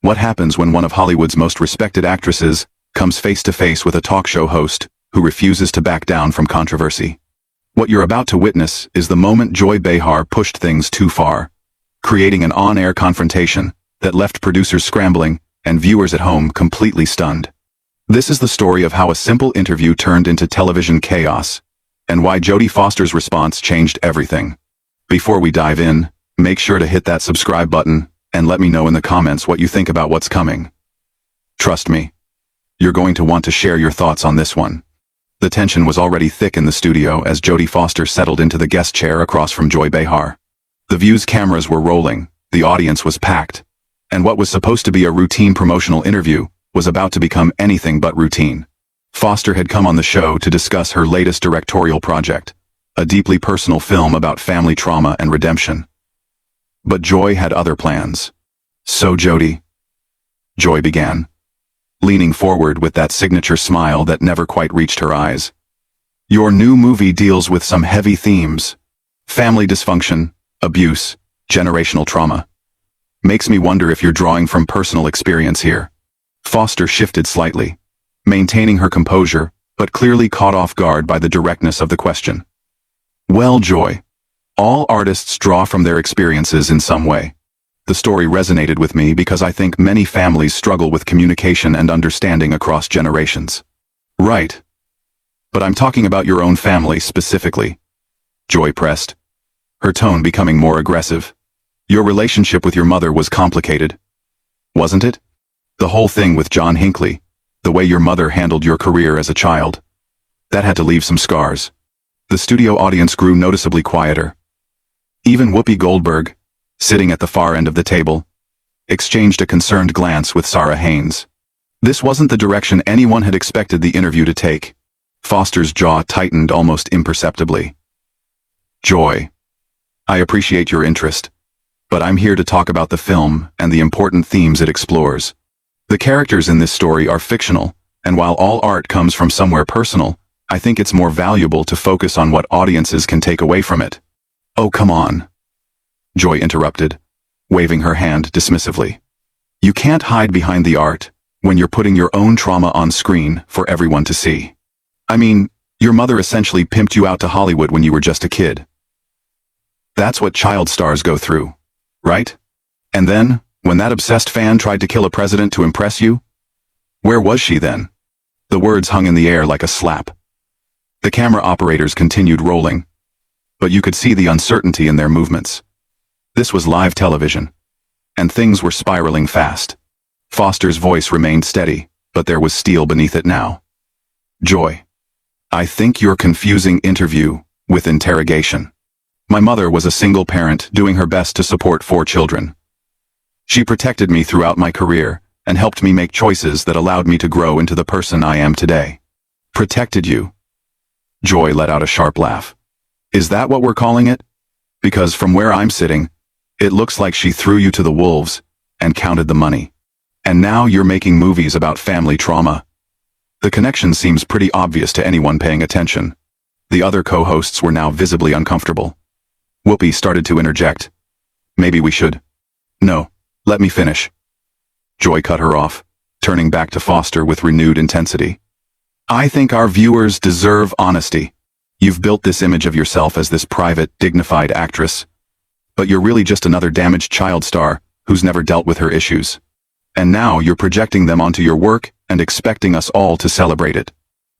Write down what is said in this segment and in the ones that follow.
What happens when one of Hollywood's most respected actresses comes face to face with a talk show host who refuses to back down from controversy? What you're about to witness is the moment Joy Behar pushed things too far, creating an on-air confrontation that left producers scrambling and viewers at home completely stunned. This is the story of how a simple interview turned into television chaos, and why Jodie Foster's response changed everything. Before we dive in, make sure to hit that subscribe button and let me know in the comments what you think about what's coming. Trust me, you're going to want to share your thoughts on this one. The tension was already thick in the studio as Jodie Foster settled into the guest chair across from Joy Behar. The View's cameras were rolling, the audience was packed, and what was supposed to be a routine promotional interview was about to become anything but routine. Foster had come on the show to discuss her latest directorial project, a deeply personal film about family trauma and redemption. But Joy had other plans. "So Jodie," Joy began, leaning forward with that signature smile that never quite reached her eyes. "Your new movie deals with some heavy themes. Family dysfunction, abuse, generational trauma. Makes me wonder if you're drawing from personal experience here." Foster shifted slightly, maintaining her composure, but clearly caught off guard by the directness of the question. "Well, Joy, all artists draw from their experiences in some way. The story resonated with me because I think many families struggle with communication and understanding across generations." "Right. But I'm talking about your own family specifically," Joy pressed, her tone becoming more aggressive. "Your relationship with your mother was complicated, wasn't it? The whole thing with John Hinckley, the way your mother handled your career as a child, that had to leave some scars." The studio audience grew noticeably quieter. Even Whoopi Goldberg, sitting at the far end of the table, exchanged a concerned glance with Sarah Haynes. This wasn't the direction anyone had expected the interview to take. Foster's jaw tightened almost imperceptibly. "Joy, I appreciate your interest, but I'm here to talk about the film and the important themes it explores. The characters in this story are fictional, and while all art comes from somewhere personal, I think it's more valuable to focus on what audiences can take away from it." "Oh, come on," Joy interrupted, waving her hand dismissively. "You can't hide behind the art when you're putting your own trauma on screen for everyone to see. I mean, your mother essentially pimped you out to Hollywood when you were just a kid. That's what child stars go through, right? And then, when that obsessed fan tried to kill a president to impress you, where was she then?" The words hung in the air like a slap. The camera operators continued rolling, but you could see the uncertainty in their movements. This was live television, and things were spiraling fast. Foster's voice remained steady, but there was steel beneath it now. "Joy, I think you're confusing interview with interrogation. My mother was a single parent doing her best to support 4 children. She protected me throughout my career and helped me make choices that allowed me to grow into the person I am today." "Protected you?" Joy let out a sharp laugh. "Is that what we're calling it? Because from where I'm sitting, it looks like she threw you to the wolves and counted the money. And now you're making movies about family trauma." The connection seems pretty obvious to anyone paying attention. The other co-hosts were now visibly uncomfortable. Whoopi started to interject. "Maybe we should." "No, let me finish." Joy cut her off, turning back to Foster with renewed intensity. "I think our viewers deserve honesty. You've built this image of yourself as this private, dignified actress, but you're really just another damaged child star who's never dealt with her issues. And now you're projecting them onto your work and expecting us all to celebrate it."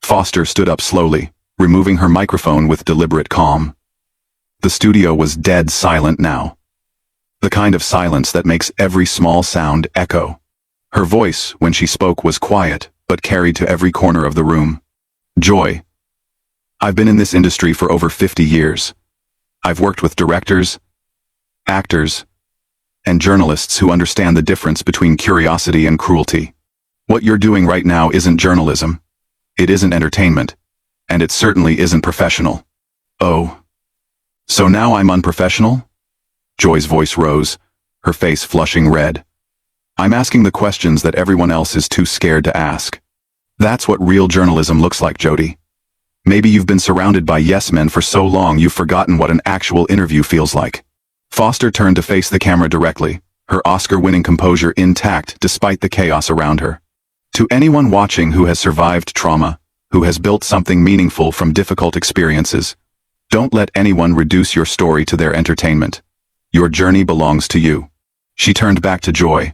Foster stood up slowly, removing her microphone with deliberate calm. The studio was dead silent now. The kind of silence that makes every small sound echo. Her voice, when she spoke, was quiet, but carried to every corner of the room. "Joy, I've been in this industry for over 50 years. I've worked with directors, actors, and journalists who understand the difference between curiosity and cruelty. What you're doing right now isn't journalism. It isn't entertainment. And it certainly isn't professional." "Oh. So now I'm unprofessional?" Joy's voice rose, her face flushing red. "I'm asking the questions that everyone else is too scared to ask. That's what real journalism looks like, Jodie. Maybe you've been surrounded by yes-men for so long you've forgotten what an actual interview feels like." Foster turned to face the camera directly, her Oscar-winning composure intact despite the chaos around her. To anyone watching who has survived trauma, who has built something meaningful from difficult experiences, don't let anyone reduce your story to their entertainment. Your journey belongs to you. She turned back to Joy,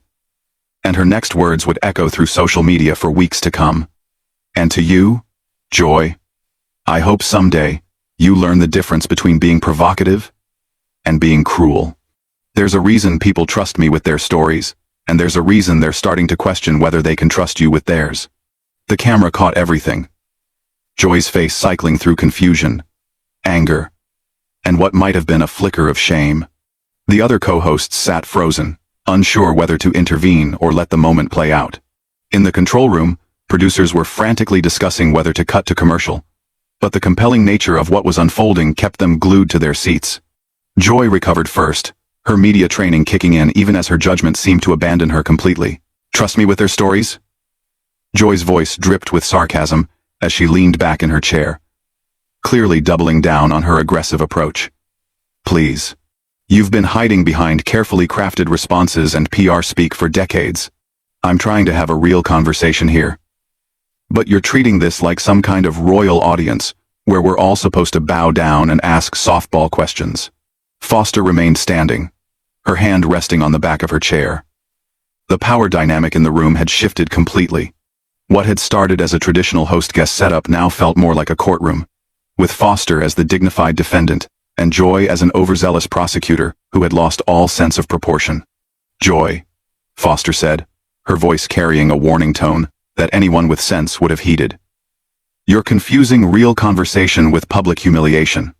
and her next words would echo through social media for weeks to come. And to you, Joy, I hope someday you learn the difference between being provocative and being cruel. There's a reason people trust me with their stories, and there's a reason they're starting to question whether they can trust you with theirs. The camera caught everything. Joy's face cycling through confusion, anger, and what might have been a flicker of shame. The other co-hosts sat frozen, unsure whether to intervene or let the moment play out. In the control room, producers were frantically discussing whether to cut to commercial, but the compelling nature of what was unfolding kept them glued to their seats. Joy recovered first, her media training kicking in even as her judgment seemed to abandon her completely. Trust me with their stories? Joy's voice dripped with sarcasm as she leaned back in her chair, clearly doubling down on her aggressive approach. Please. You've been hiding behind carefully crafted responses and PR speak for decades. I'm trying to have a real conversation here. But you're treating this like some kind of royal audience, where we're all supposed to bow down and ask softball questions. Foster remained standing, her hand resting on the back of her chair. The power dynamic in the room had shifted completely. What had started as a traditional host-guest setup now felt more like a courtroom, with Foster as the dignified defendant, and Joy as an overzealous prosecutor who had lost all sense of proportion. Joy, Foster said, her voice carrying a warning tone that anyone with sense would have heeded. You're confusing real conversation with public humiliation.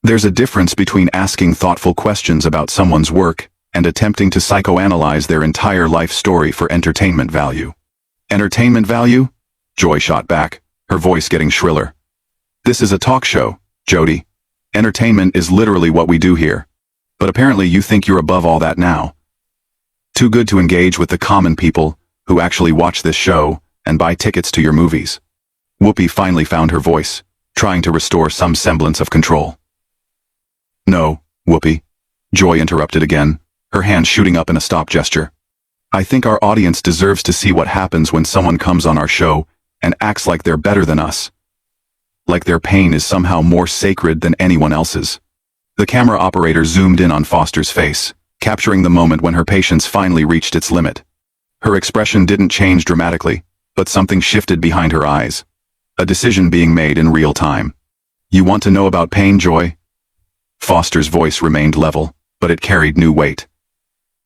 There's a difference between asking thoughtful questions about someone's work and attempting to psychoanalyze their entire life story for entertainment value. Entertainment value? Joy shot back, her voice getting shriller. This is a talk show, Jodie. Entertainment is literally what we do here. But apparently you think you're above all that now. Too good to engage with the common people who actually watch this show and buy tickets to your movies. Whoopi finally found her voice, trying to restore some semblance of control. No, Whoopi, Joy interrupted again, her hand shooting up in a stop gesture. I think our audience deserves to see what happens when someone comes on our show and acts like they're better than us. Like their pain is somehow more sacred than anyone else's. The camera operator zoomed in on Foster's face, capturing the moment when her patience finally reached its limit. Her expression didn't change dramatically, but something shifted behind her eyes. A decision being made in real time. You want to know about pain, Joy? Foster's voice remained level, but it carried new weight.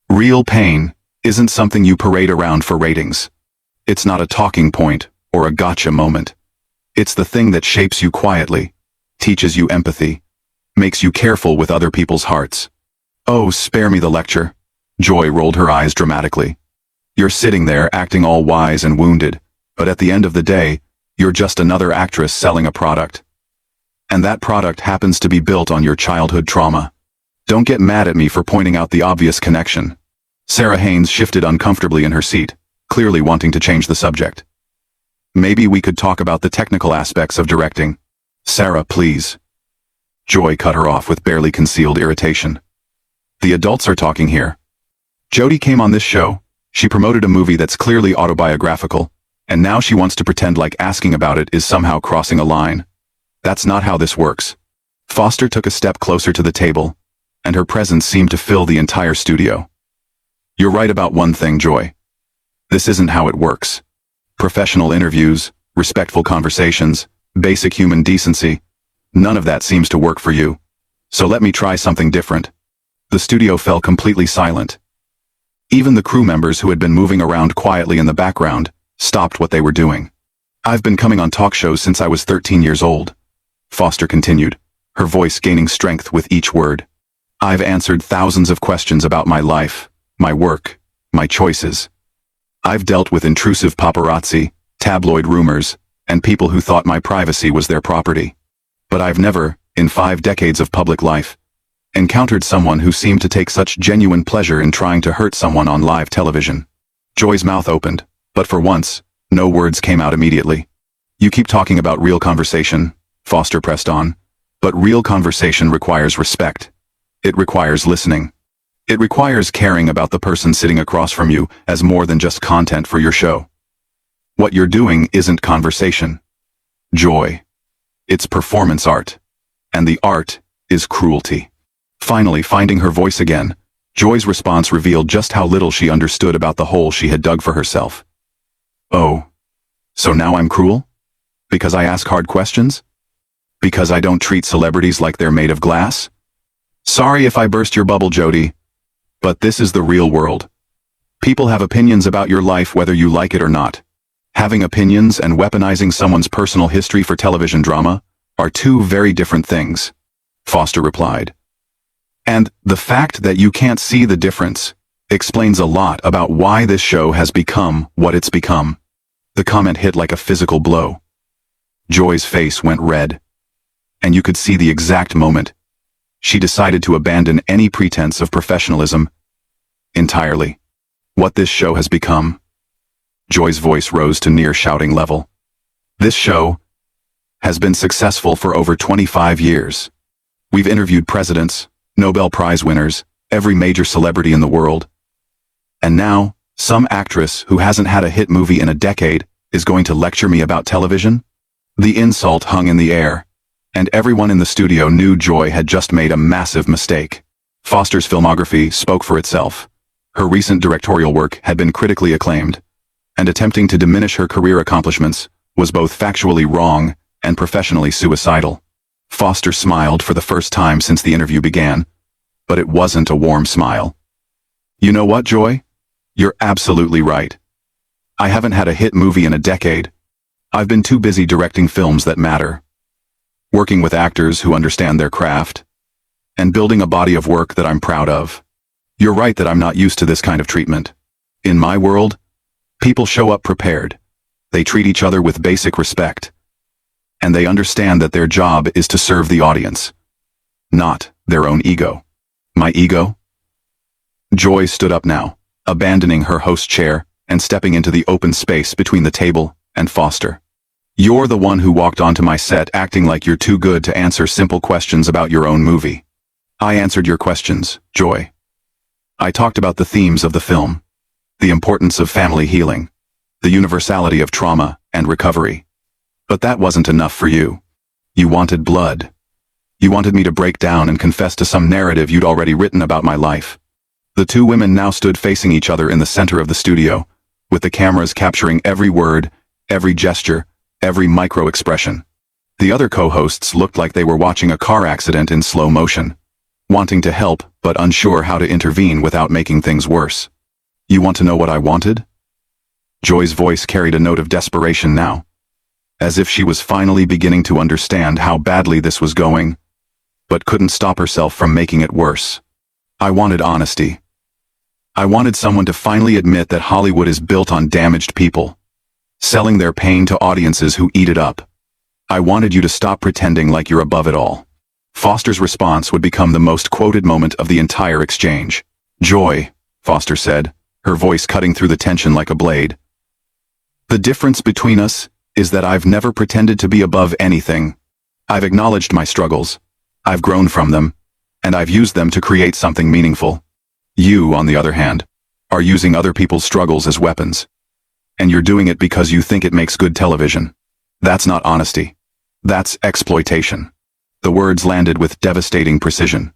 Real pain isn't something you parade around for ratings. It's not a talking point or a gotcha moment. It's the thing that shapes you quietly, teaches you empathy, makes you careful with other people's hearts. Oh, spare me the lecture. Joy rolled her eyes dramatically. You're sitting there acting all wise and wounded, but at the end of the day, you're just another actress selling a product. And that product happens to be built on your childhood trauma. Don't get mad at me for pointing out the obvious connection. Sarah Haynes shifted uncomfortably in her seat, clearly wanting to change the subject. Maybe we could talk about the technical aspects of directing. Sarah, please. Joy cut her off with barely concealed irritation. The adults are talking here. Jodie came on this show, she promoted a movie that's clearly autobiographical, and now she wants to pretend like asking about it is somehow crossing a line. That's not how this works. Foster took a step closer to the table, and her presence seemed to fill the entire studio. You're right about one thing, Joy. This isn't how it works. Professional interviews, respectful conversations, basic human decency, none of that seems to work for you. So let me try something different. The studio fell completely silent. Even the crew members who had been moving around quietly in the background stopped what they were doing. I've been coming on talk shows since I was 13 years old, Foster continued, her voice gaining strength with each word. I've answered thousands of questions about my life, my work, my choices. I've dealt with intrusive paparazzi, tabloid rumors, and people who thought my privacy was their property. But I've never, in 5 decades of public life, encountered someone who seemed to take such genuine pleasure in trying to hurt someone on live television. Joy's mouth opened, but for once, no words came out immediately. You keep talking about real conversation, Foster pressed on, but real conversation requires respect. It requires listening. It requires caring about the person sitting across from you as more than just content for your show. What you're doing isn't conversation. Joy. It's performance art. And the art is cruelty. Finally finding her voice again, Joy's response revealed just how little she understood about the hole she had dug for herself. Oh. So now I'm cruel? Because I ask hard questions? Because I don't treat celebrities like they're made of glass? Sorry if I burst your bubble, Jodie. But this is the real world. People have opinions about your life whether you like it or not. Having opinions and weaponizing someone's personal history for television drama are two very different things, Foster replied. And the fact that you can't see the difference explains a lot about why this show has become what it's become. The comment hit like a physical blow. Joy's face went red, and you could see the exact moment she decided to abandon any pretense of professionalism entirely. What this show has become. Joy's voice rose to near shouting level. This show has been successful for over 25 years. We've interviewed presidents, Nobel Prize winners, every major celebrity in the world. And now, some actress who hasn't had a hit movie in a decade is going to lecture me about television? The insult hung in the air, and everyone in the studio knew Joy had just made a massive mistake. Foster's filmography spoke for itself. Her recent directorial work had been critically acclaimed, and attempting to diminish her career accomplishments was both factually wrong and professionally suicidal. Foster smiled for the first time since the interview began, but it wasn't a warm smile. You know what, Joy? You're absolutely right. I haven't had a hit movie in a decade. I've been too busy directing films that matter, working with actors who understand their craft, and building a body of work that I'm proud of. You're right that I'm not used to this kind of treatment. In my world, people show up prepared. They treat each other with basic respect. And they understand that their job is to serve the audience, not their own ego. My ego? Joy stood up now, abandoning her host chair and stepping into the open space between the table and Foster. You're the one who walked onto my set acting like you're too good to answer simple questions about your own movie. I answered your questions, Joy. I talked about the themes of the film, the importance of family healing, the universality of trauma and recovery. But that wasn't enough for you. You wanted blood. You wanted me to break down and confess to some narrative you'd already written about my life. The two women now stood facing each other in the center of the studio, with the cameras capturing every word, every gesture, every micro-expression. The other co-hosts looked like they were watching a car accident in slow motion, wanting to help but unsure how to intervene without making things worse. You want to know what I wanted? Joy's voice carried a note of desperation now, as if she was finally beginning to understand how badly this was going, but couldn't stop herself from making it worse. I wanted honesty. I wanted someone to finally admit that Hollywood is built on damaged people, selling their pain to audiences who eat it up. I wanted you to stop pretending like you're above it all. Foster's response would become the most quoted moment of the entire exchange. Joy, Foster said, her voice cutting through the tension like a blade. The difference between us is that I've never pretended to be above anything. I've acknowledged my struggles. I've grown from them, and I've used them to create something meaningful. You, on the other hand, are using other people's struggles as weapons. And you're doing it because you think it makes good television. That's not honesty. That's exploitation. The words landed with devastating precision.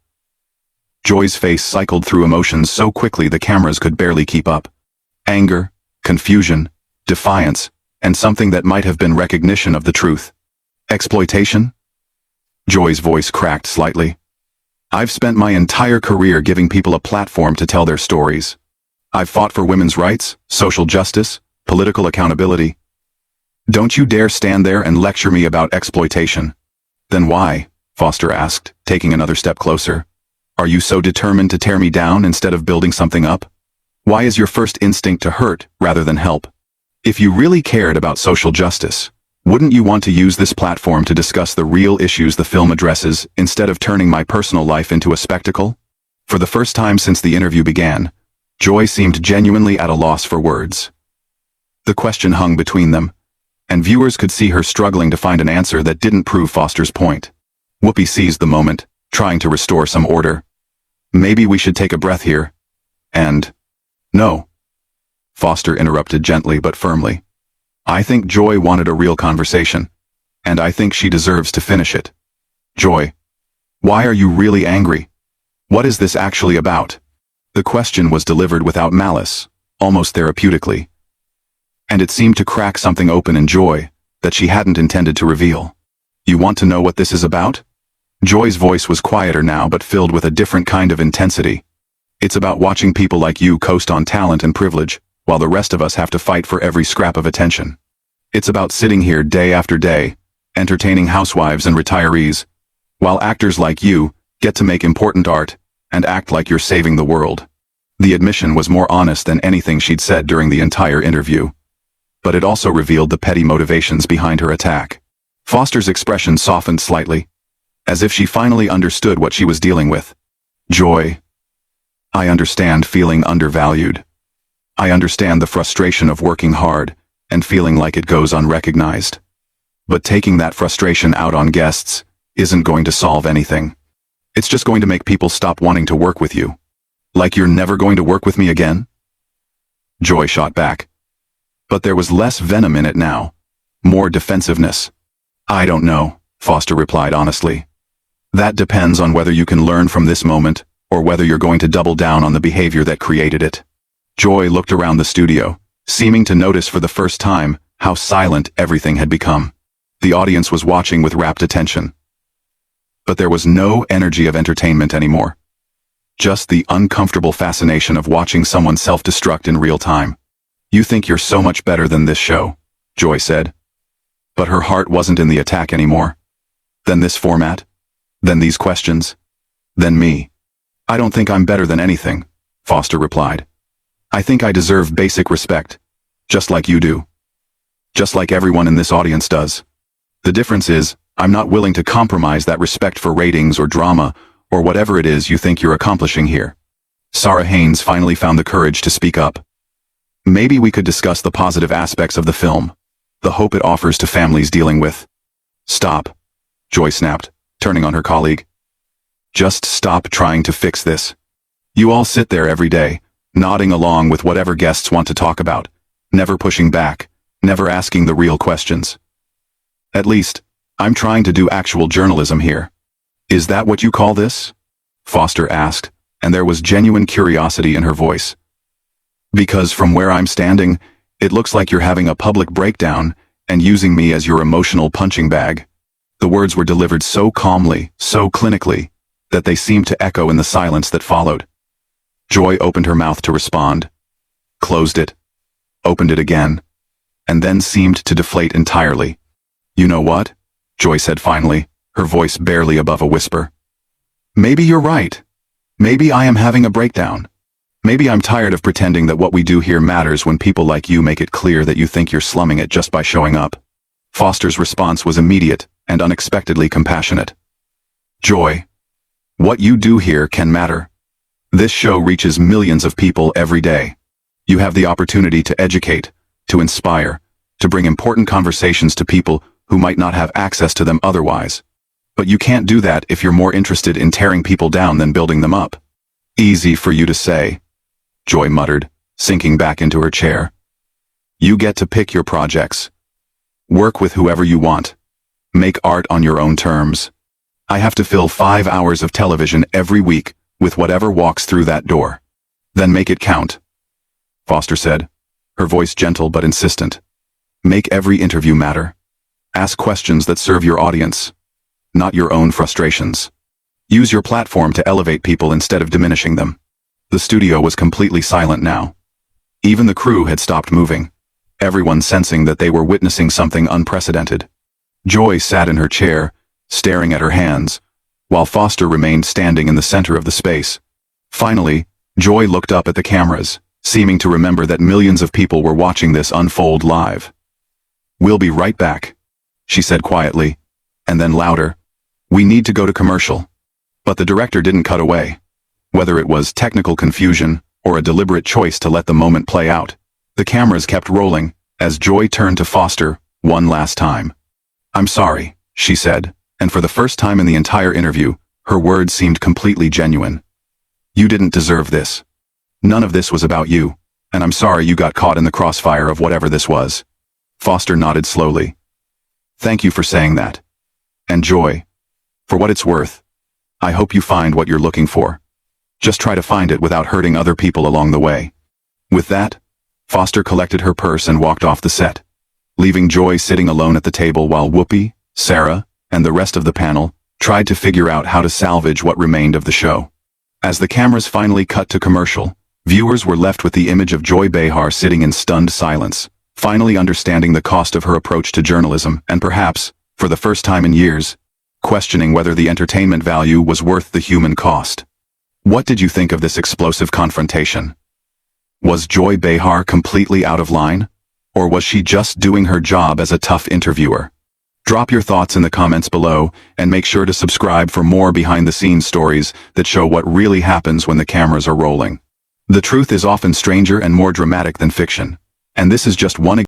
Joy's face cycled through emotions so quickly the cameras could barely keep up. Anger, confusion, defiance, and something that might have been recognition of the truth. Exploitation? Joy's voice cracked slightly. I've spent my entire career giving people a platform to tell their stories. I've fought for women's rights, social justice, political accountability. Don't you dare stand there and lecture me about exploitation. Then why, Foster asked, taking another step closer, are you so determined to tear me down instead of building something up? Why is your first instinct to hurt rather than help? If you really cared about social justice, wouldn't you want to use this platform to discuss the real issues the film addresses instead of turning my personal life into a spectacle? For the first time since the interview began, Joy seemed genuinely at a loss for words. The question hung between them, and viewers could see her struggling to find an answer that didn't prove Foster's point. Whoopi seized the moment, trying to restore some order. Maybe we should take a breath here. And... No. Foster interrupted gently but firmly. I think Joy wanted a real conversation. And I think she deserves to finish it. Joy. Why are you really angry? What is this actually about? The question was delivered without malice, almost therapeutically. And it seemed to crack something open in Joy that she hadn't intended to reveal. You want to know what this is about? Joy's voice was quieter now but filled with a different kind of intensity. It's about watching people like you coast on talent and privilege, while the rest of us have to fight for every scrap of attention. It's about sitting here day after day, entertaining housewives and retirees, while actors like you get to make important art and act like you're saving the world. The admission was more honest than anything she'd said during the entire interview. But it also revealed the petty motivations behind her attack. Foster's expression softened slightly, as if she finally understood what she was dealing with. Joy. I understand feeling undervalued. I understand the frustration of working hard and feeling like it goes unrecognized. But taking that frustration out on guests isn't going to solve anything. It's just going to make people stop wanting to work with you. Like you're never going to work with me again? Joy shot back. But there was less venom in it now. More defensiveness. I don't know, Foster replied honestly. That depends on whether you can learn from this moment, or whether you're going to double down on the behavior that created it. Joy looked around the studio, seeming to notice for the first time how silent everything had become. The audience was watching with rapt attention. But there was no energy of entertainment anymore. Just the uncomfortable fascination of watching someone self-destruct in real time. You think you're so much better than this show, Joy said. But her heart wasn't in the attack anymore. Then this format? Then these questions? Then me? I don't think I'm better than anything, Foster replied. I think I deserve basic respect, just like you do. Just like everyone in this audience does. The difference is, I'm not willing to compromise that respect for ratings or drama, or whatever it is you think you're accomplishing here. Sarah Haynes finally found the courage to speak up. Maybe we could discuss the positive aspects of the film, the hope it offers to families dealing with. Stop, Joy snapped, turning on her colleague. Just stop trying to fix this. You all sit there every day, nodding along with whatever guests want to talk about, never pushing back, never asking the real questions. At least, I'm trying to do actual journalism here. Is that what you call this? Foster asked, and there was genuine curiosity in her voice. Because from where I'm standing, it looks like you're having a public breakdown and using me as your emotional punching bag. The words were delivered so calmly, so clinically, that they seemed to echo in the silence that followed. Joy opened her mouth to respond, closed it, opened it again, and then seemed to deflate entirely. You know what? Joy said finally, her voice barely above a whisper. Maybe you're right. Maybe I am having a breakdown. Maybe I'm tired of pretending that what we do here matters when people like you make it clear that you think you're slumming it just by showing up. Foster's response was immediate and unexpectedly compassionate. Joy, what you do here can matter. This show reaches millions of people every day. You have the opportunity to educate, to inspire, to bring important conversations to people who might not have access to them otherwise. But you can't do that if you're more interested in tearing people down than building them up. Easy for you to say, Joy muttered, sinking back into her chair. You get to pick your projects. Work with whoever you want. Make art on your own terms. I have to fill 5 hours of television every week with whatever walks through that door. Then make it count. Foster said, her voice gentle but insistent. Make every interview matter. Ask questions that serve your audience, not your own frustrations. Use your platform to elevate people instead of diminishing them. The studio was completely silent now. Even the crew had stopped moving, everyone sensing that they were witnessing something unprecedented. Joy sat in her chair, staring at her hands, while Foster remained standing in the center of the space. Finally, Joy looked up at the cameras, seeming to remember that millions of people were watching this unfold live. We'll be right back, she said quietly, and then louder, we need to go to commercial. But the director didn't cut away. Whether it was technical confusion or a deliberate choice to let the moment play out, the cameras kept rolling as Joy turned to Foster one last time. I'm sorry, she said, and for the first time in the entire interview, her words seemed completely genuine. You didn't deserve this. None of this was about you, and I'm sorry you got caught in the crossfire of whatever this was. Foster nodded slowly. Thank you for saying that. And Joy, for what it's worth, I hope you find what you're looking for. Just try to find it without hurting other people along the way. With that, Foster collected her purse and walked off the set, leaving Joy sitting alone at the table while Whoopi, Sarah, and the rest of the panel tried to figure out how to salvage what remained of the show. As the cameras finally cut to commercial, viewers were left with the image of Joy Behar sitting in stunned silence, finally understanding the cost of her approach to journalism and perhaps, for the first time in years, questioning whether the entertainment value was worth the human cost. What did you think of this explosive confrontation? Was Joy Behar completely out of line? Or was she just doing her job as a tough interviewer? Drop your thoughts in the comments below, and make sure to subscribe for more behind-the-scenes stories that show what really happens when the cameras are rolling. The truth is often stranger and more dramatic than fiction, and this is just one